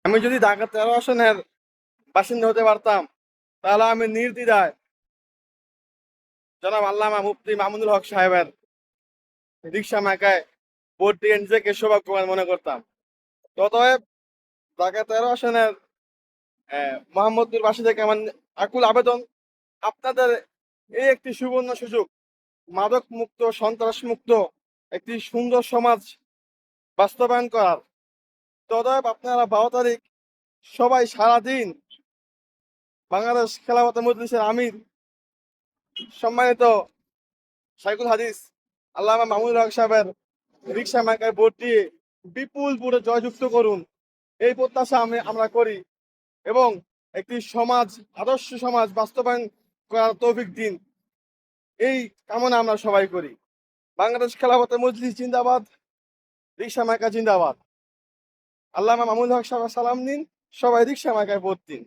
আমি যদি ঢাকা 13 আসনের বাসিন্দা হতে পারতাম, তাহলে আমি নির্দ্বিধায় জনাব আল্লামা মুফতি মামুনুল হক সাহেবের রিক্সা মার্কায় ভোট দিয়ে নিজেকে সৌভাগ্যবান মনে করতাম। ততএব ঢাকা 13 আসনের মোহাম্মদপুর বাসী থেকে আমার আকুল আবেদন, আপনাদের এই একটি সুবর্ণ সুযোগ, মাদক মুক্ত, সন্ত্রাস মুক্ত একটি সুন্দর সমাজ বাস্তবায়ন করার। ততএব আপনারা 12 তারিখ সবাই সারাদিন বাংলাদেশ খেলাফত মজলিসের আমির সম্মানিত শাইখুল হাদিস আল্লামা মামুনুল হক সাহেবের রিক্সা মার্কায় ভোট দিয়ে বিপুল ভোটে জয়যুক্ত করুন, এই প্রত্যাশা আমরা করি। এবং একটি সমাজ, আদর্শ সমাজ বাস্তবায়ন করার তৌফিক দিন, এই কামনা আমরা সবাই করি। বাংলাদেশ খেলাফত মজলিস জিন্দাবাদ, রিক্সা মার্কা জিন্দাবাদ। আল্লামা মামুনুল হক সাহেব সালাম নিন, সবাই রিক্সা মার্কায় ভোট দিন।